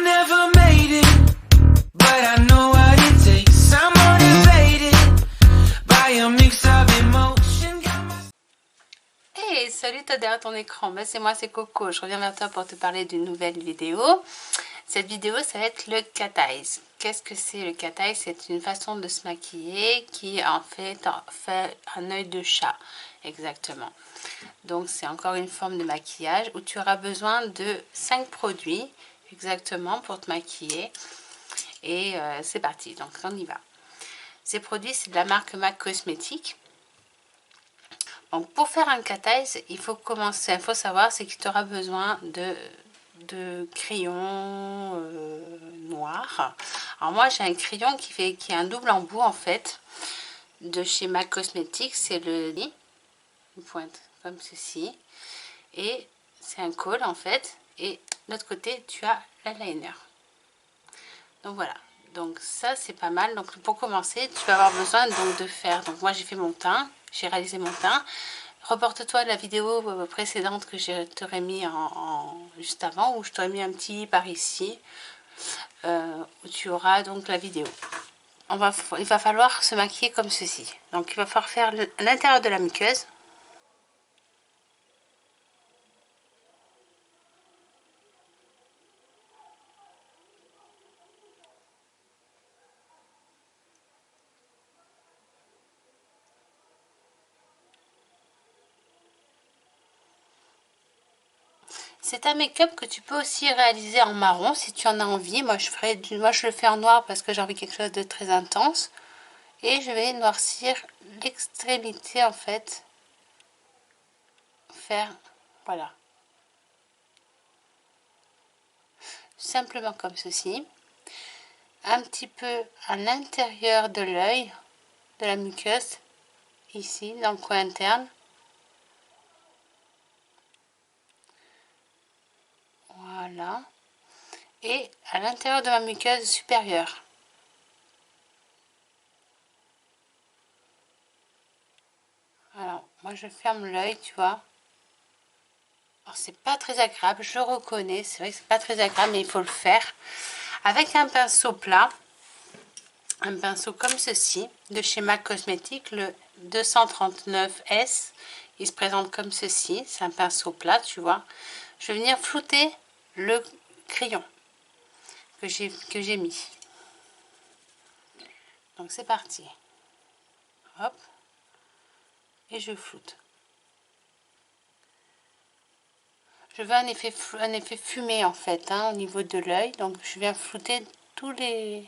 never made it, but I know what it takes. I'm motivated by a mix of emotion. Hey, salut toi derrière ton écran, c'est moi, c'est Coco. Je reviens vers toi pour te parler d'une nouvelle vidéo. Cette vidéo, ça va être le cat eyes. Qu'est-ce que c'est le cat eyes? C'est une façon de se maquiller qui en fait un œil de chat, exactement. Donc c'est encore une forme de maquillage où tu auras besoin de 5 produits exactement pour te maquiller. Et c'est parti, donc on y va. Ces produits, c'est de la marque MAC Cosmétiques. Donc pour faire un cat eyes, il faut commencer, il faut savoir, c'est que tu auras besoin de crayons noirs. Alors moi j'ai un crayon qui est un double embout en fait, de chez MAC Cosmétiques, c'est le lit, une pointe comme ceci, et c'est un col en fait, et de l'autre côté tu as l'eyeliner. Donc voilà, donc ça c'est pas mal. Donc pour commencer, tu vas avoir besoin donc de faire, donc moi j'ai fait mon teint, j'ai réalisé mon teint. Reporte-toi la vidéo précédente que je t'aurais mis juste avant, où je t'aurais mis un petit par ici, où tu auras donc la vidéo. Il va falloir se maquiller comme ceci. Donc il va falloir faire l'intérieur de la muqueuse. C'est un make-up que tu peux aussi réaliser en marron si tu en as envie. Moi je le fais en noir parce que j'ai envie de quelque chose de très intense. Et je vais noircir l'extrémité en fait. Voilà. Simplement comme ceci. Un petit peu à l'intérieur de l'œil, de la muqueuse, ici dans le coin interne. Voilà. Et à l'intérieur de ma muqueuse supérieure. Alors, moi je ferme l'œil, tu vois. Alors, c'est pas très agréable, je reconnais, c'est vrai que c'est pas très agréable, mais il faut le faire. Avec un pinceau plat, un pinceau comme ceci, de chez MAC Cosmétiques, le 239S. Il se présente comme ceci, c'est un pinceau plat, tu vois. Je vais venir flouter le crayon que j'ai mis. Donc c'est parti. Hop. Et je floute. Je veux un effet fumé en fait, hein, au niveau de l'œil. Donc je viens flouter tout le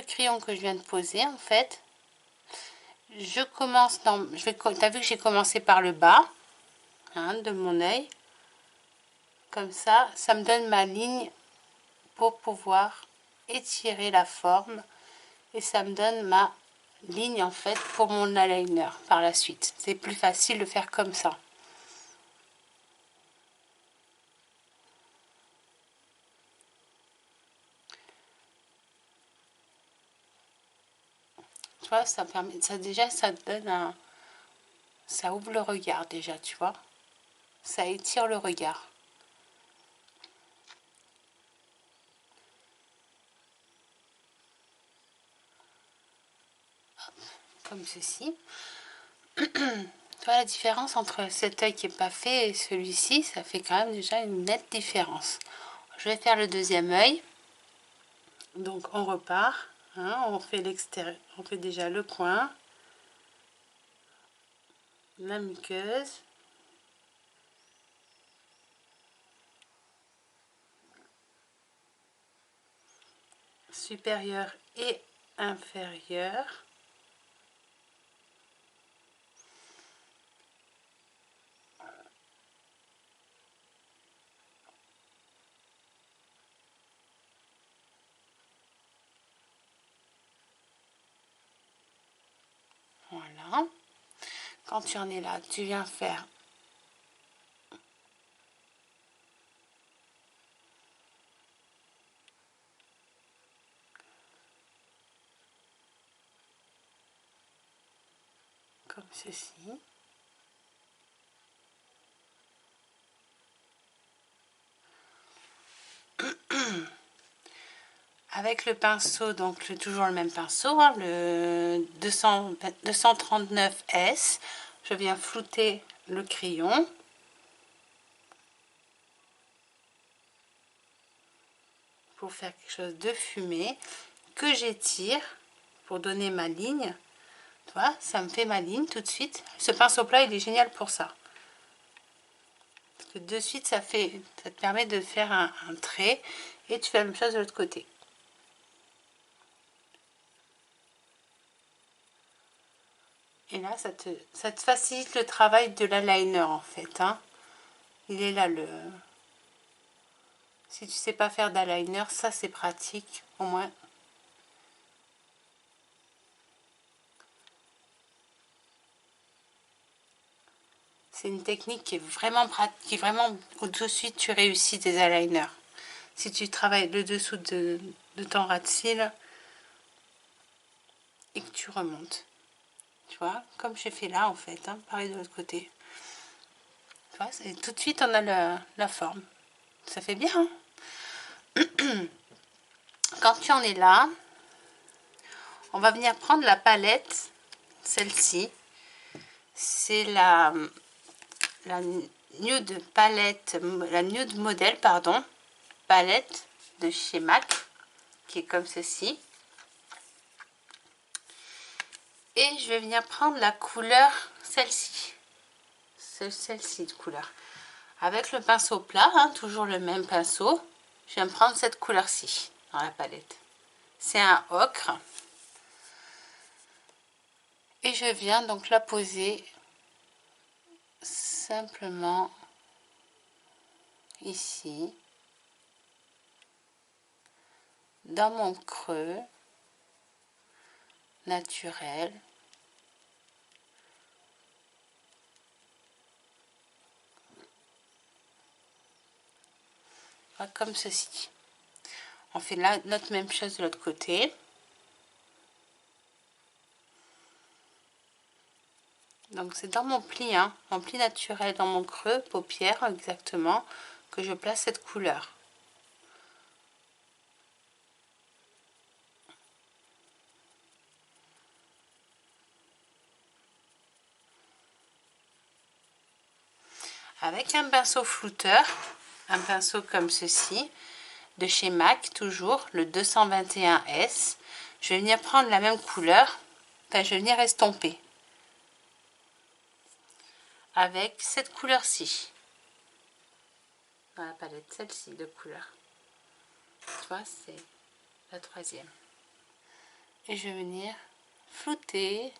crayon que je viens de poser en fait. Je commence dans... T'as vu que j'ai commencé par le bas, hein, de mon œil. Comme ça me donne ma ligne pour pouvoir étirer la forme. Et ça me donne ma ligne en fait pour mon eyeliner par la suite. C'est plus facile de faire comme ça. Tu vois, ça permet, ça déjà, ça donne un... Ça ouvre le regard déjà, tu vois. Ça étire le regard. Comme ceci. Tu vois la différence entre cet œil qui n'est pas fait et celui-ci, ça fait quand même déjà une nette différence. Je vais faire le deuxième œil. Donc on repart, hein, on fait l'extérieur, on fait déjà le coin, la muqueuse, supérieur et inférieur. Voilà. Quand tu en es là, tu viens faire comme ceci. avec le pinceau, donc toujours le même pinceau, hein, le 239S, je viens flouter le crayon. Pour faire quelque chose de fumé, que j'étire pour donner ma ligne. Tu vois, ça me fait ma ligne tout de suite. Ce pinceau plat, il est génial pour ça. Parce que de suite, ça te permet de faire un trait et tu fais la même chose de l'autre côté. Et là, ça te facilite le travail de l'eyeliner en fait. Hein. Il est là le... Si tu sais pas faire d'eyeliner, ça c'est pratique au moins. C'est une technique qui est vraiment pratique, qui est vraiment où tout de suite tu réussis tes eyeliners. Si tu travailles le dessous de ton ras de cils et que tu remontes. Tu vois, comme j'ai fait là en fait, hein, pareil de l'autre côté. Tu vois, tout de suite on a la forme. Ça fait bien. Hein. Quand tu en es là, on va venir prendre la palette, celle-ci. C'est la nude palette, la nude modèle, pardon, palette de chez MAC, qui est comme ceci. Et je vais venir prendre la couleur, celle-ci. Celle-ci de couleur. Avec le pinceau plat, hein, toujours le même pinceau, je viens prendre cette couleur-ci dans la palette. C'est un ocre. Et je viens donc la poser simplement ici, dans mon creux naturel. Comme ceci. On fait là notre même chose de l'autre côté. Donc c'est dans mon pli, hein, mon pli naturel, dans mon creux, paupière exactement, que je place cette couleur. Avec un pinceau flouteur, un pinceau comme ceci, de chez MAC, toujours, le 221S, je vais venir prendre la même couleur, enfin je vais venir estomper. Avec cette couleur-ci. Dans la palette, celle-ci de couleur. Tu vois, c'est la troisième. Et je vais venir flouter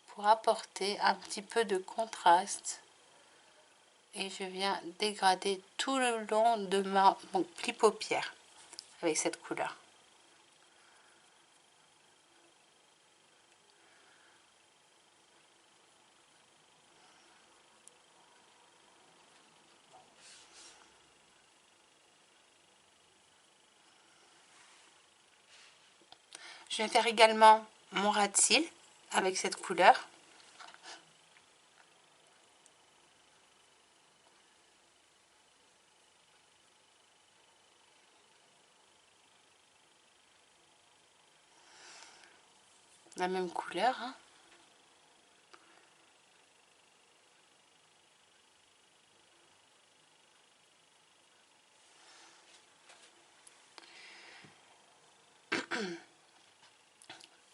pour apporter un petit peu de contraste. Et je viens dégrader tout le long de mon pli paupière avec cette couleur. Je vais faire également mon ras de cils avec cette couleur. La même couleur. Hein.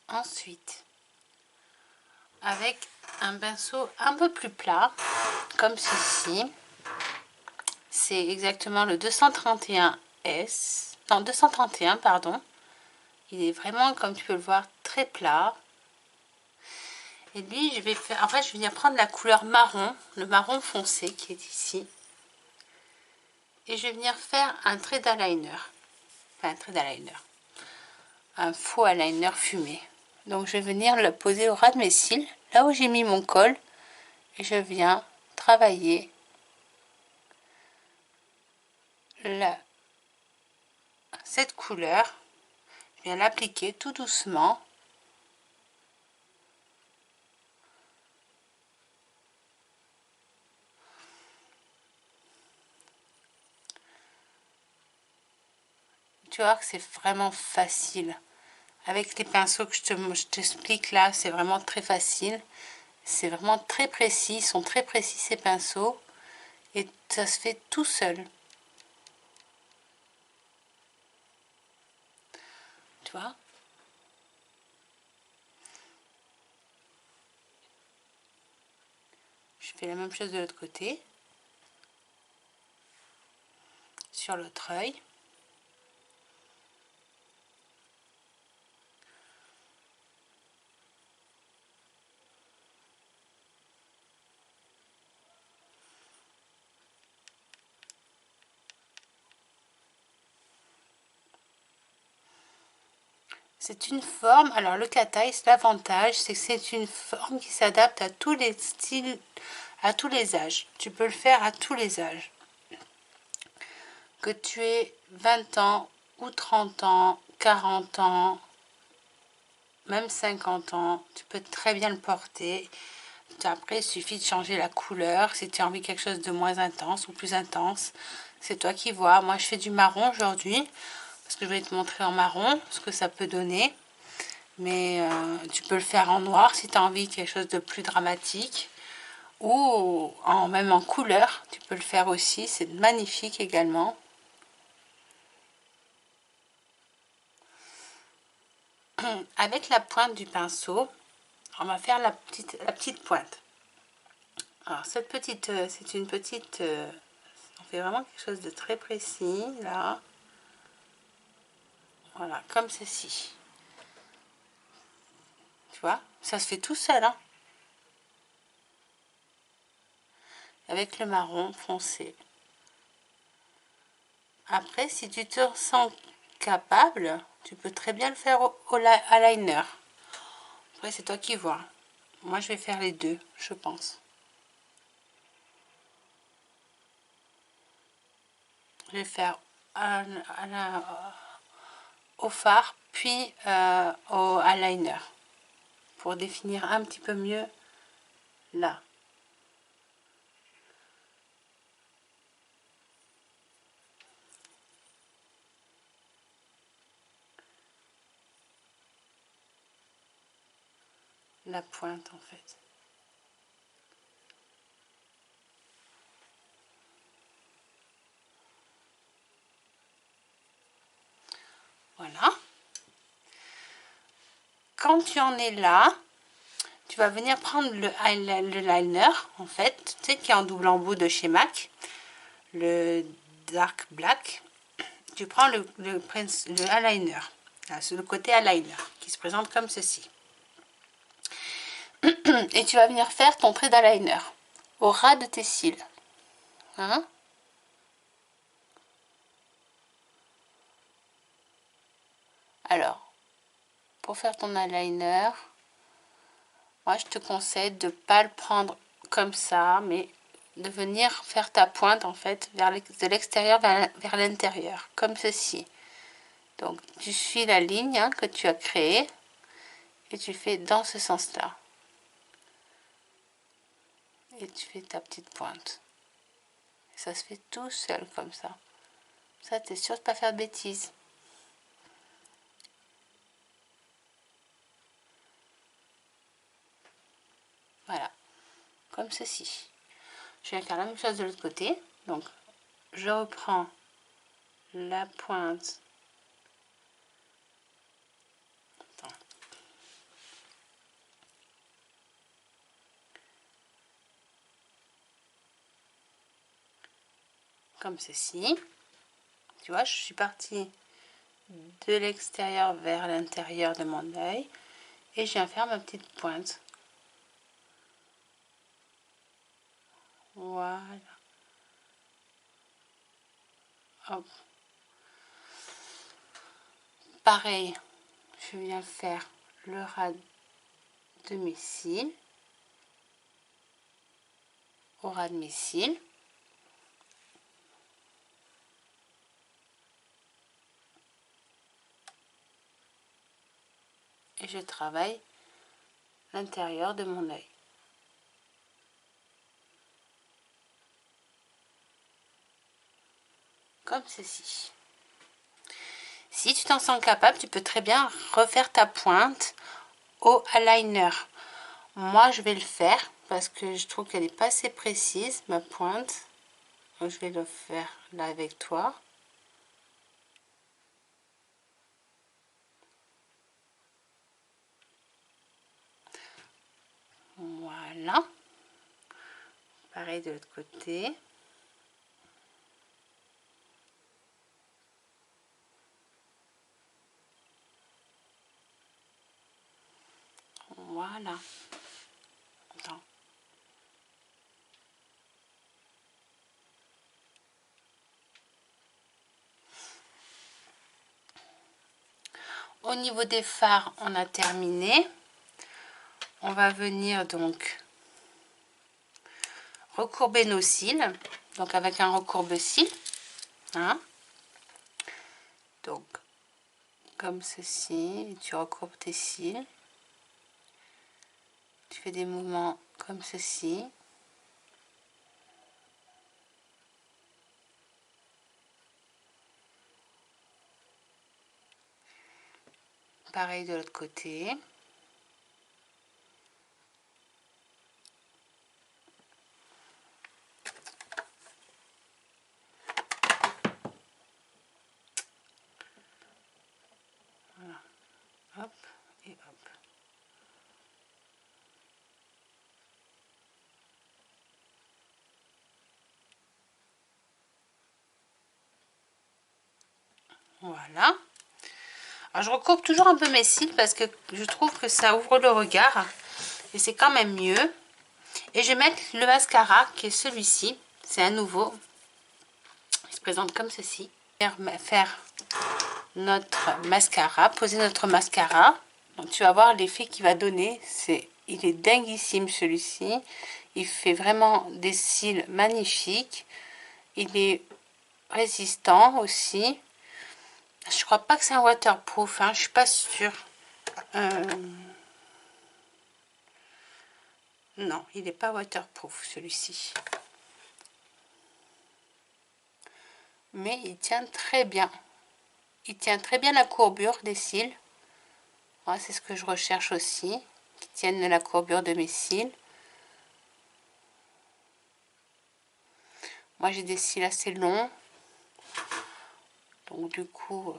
Ensuite, avec un pinceau un peu plus plat, comme ceci, c'est exactement le 231S, non 231 pardon, il est vraiment comme tu peux le voir très plat. Et lui je vais faire, en fait je vais venir prendre la couleur marron, le marron foncé qui est ici, et je vais venir faire un trait d'eyeliner, enfin un trait d'eyeliner, un faux eyeliner fumé. Donc je vais venir le poser au ras de mes cils, là où j'ai mis mon col, et je viens travailler cette couleur, je viens l'appliquer tout doucement. tu vois que c'est vraiment facile. Avec les pinceaux que je t'explique là, c'est vraiment très facile. C'est vraiment très précis, ils sont très précis ces pinceaux. Et ça se fait tout seul. Tu vois? Je fais la même chose de l'autre côté. Sur l'autre œil. C'est une forme, alors le cat eye, l'avantage, c'est que c'est une forme qui s'adapte à tous les styles, à tous les âges. Tu peux le faire à tous les âges. Que tu aies 20 ans ou 30 ans, 40 ans, même 50 ans, tu peux très bien le porter. Après, il suffit de changer la couleur. Si tu as envie de quelque chose de moins intense ou plus intense, c'est toi qui vois. Moi, je fais du marron aujourd'hui parce que je vais te montrer en marron ce que ça peut donner. Mais tu peux le faire en noir si tu as envie de quelque chose de plus dramatique. Ou même en couleur, tu peux le faire aussi. C'est magnifique également. Avec la pointe du pinceau, on va faire la petite pointe. Alors cette petite, c'est une petite, on fait vraiment quelque chose de très précis là. Voilà, comme ceci. Tu vois, ça se fait tout seul, hein. Avec le marron foncé. Après, si tu te sens capable, tu peux très bien le faire au eyeliner. Après, c'est toi qui vois. Moi, je vais faire les deux, je pense. Je vais faire au fard, puis au eyeliner. Pour définir un petit peu mieux là. La pointe en fait. Voilà. Quand tu en es là, tu vas venir prendre le liner en fait, tu sais, qui est en double embout de chez MAC, le dark black. Tu prends le eyeliner, là, c'est le côté eyeliner qui se présente comme ceci. Et tu vas venir faire ton trait d'eyeliner au ras de tes cils. Hein? Alors, pour faire ton eyeliner, moi je te conseille de ne pas le prendre comme ça, mais de venir faire ta pointe en fait de l'extérieur vers l'intérieur, comme ceci. Donc tu suis la ligne que tu as créée et tu fais dans ce sens-là. Et tu fais ta petite pointe. Et ça se fait tout seul comme ça. Ça, tu es sûr de ne pas faire de bêtises. Voilà, comme ceci. Je vais faire la même chose de l'autre côté. Donc, je reprends la pointe. Attends. Comme ceci. Tu vois, je suis partie de l'extérieur vers l'intérieur de mon œil. Et je viens faire ma petite pointe. Voilà. Hop. Pareil, je viens faire le ras de mes cils, au ras de mes cils. Et je travaille l'intérieur de mon œil. Comme ceci. Si tu t'en sens capable, tu peux très bien refaire ta pointe au eyeliner. Moi, je vais le faire parce que je trouve qu'elle n'est pas assez précise, ma pointe. Donc, je vais le faire là avec toi. Voilà. Pareil de l'autre côté. Voilà. Attends. Au niveau des fards, on a terminé. On va venir donc recourber nos cils. Donc avec un recourbe-cils. Hein. Donc, comme ceci. Tu recourbes tes cils. Tu fais des mouvements comme ceci. Pareil de l'autre côté. Voilà. Hop et hop. Voilà. Alors, je recourbe toujours un peu mes cils parce que je trouve que ça ouvre le regard. Et c'est quand même mieux. Et je vais mettre le mascara qui est celui-ci. C'est un nouveau. Il se présente comme ceci. Faire notre mascara. Poser notre mascara. Donc tu vas voir l'effet qu'il va donner. Il est dinguissime celui-ci. Il fait vraiment des cils magnifiques. Il est résistant aussi. Je crois pas que c'est un waterproof, hein, je suis pas sûre. Non, il n'est pas waterproof celui-ci. Mais il tient très bien. Il tient très bien la courbure des cils. Voilà, c'est ce que je recherche aussi. Qui tiennent la courbure de mes cils. Moi j'ai des cils assez longs. Donc du coup...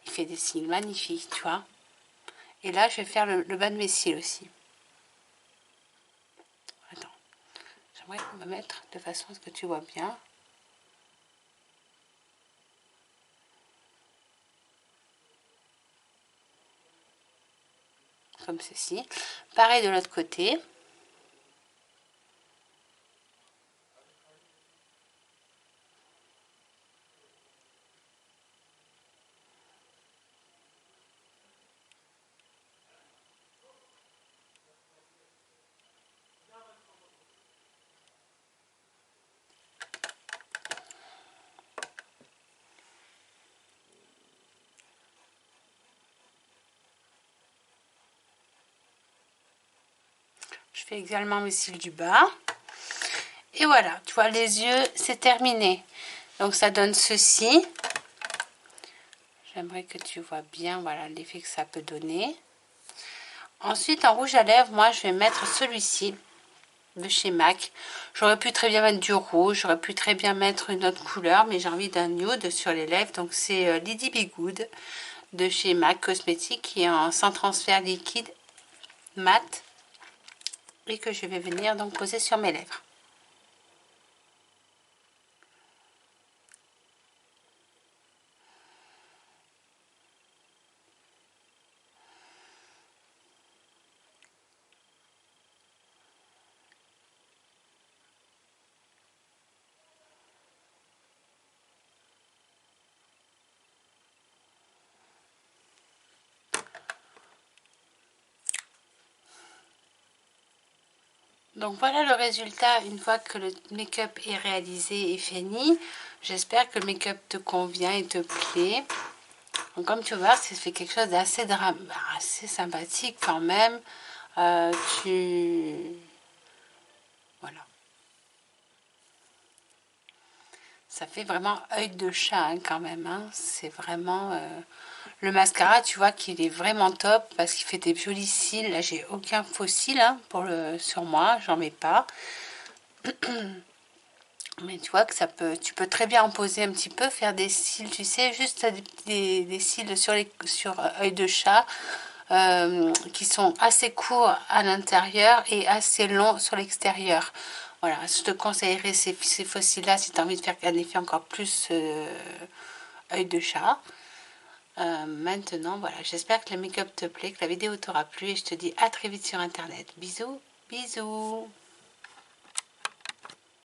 il fait des cils magnifiques, tu vois. Et là, je vais faire le bas de mes cils aussi. Attends. J'aimerais me mettre de façon à ce que tu vois bien. Comme ceci. Pareil de l'autre côté. Je fais également mes cils du bas. Et voilà, tu vois, les yeux, c'est terminé. Donc ça donne ceci. J'aimerais que tu vois bien, voilà, l'effet que ça peut donner. Ensuite, en rouge à lèvres, moi, je vais mettre celui-ci de chez MAC. J'aurais pu très bien mettre du rouge, j'aurais pu très bien mettre une autre couleur, mais j'ai envie d'un nude sur les lèvres. Donc c'est Lady Be Good de chez MAC Cosmetics qui est en sans transfert liquide mat et que je vais venir donc poser sur mes lèvres. Donc voilà le résultat une fois que le make-up est réalisé et fini. J'espère que le make-up te convient et te plaît. Donc comme tu vois, ça fait quelque chose d'assez assez sympathique quand même. Tu Voilà. Ça fait vraiment œil de chat hein, quand même. Hein. C'est vraiment... Le mascara, tu vois qu'il est vraiment top parce qu'il fait des jolis cils. Là, j'ai aucun faux cils hein, sur moi. J'en mets pas. Mais tu vois que ça peut, tu peux très bien en poser un petit peu, faire des cils, tu sais, juste des cils sur œil de chat qui sont assez courts à l'intérieur et assez longs sur l'extérieur. Voilà, je te conseillerais ces faux cils-là si tu as envie de faire un effet encore plus œil de chat. Maintenant, voilà, j'espère que le make-up te plaît, que la vidéo t'aura plu et je te dis à très vite sur internet. Bisous, bisous.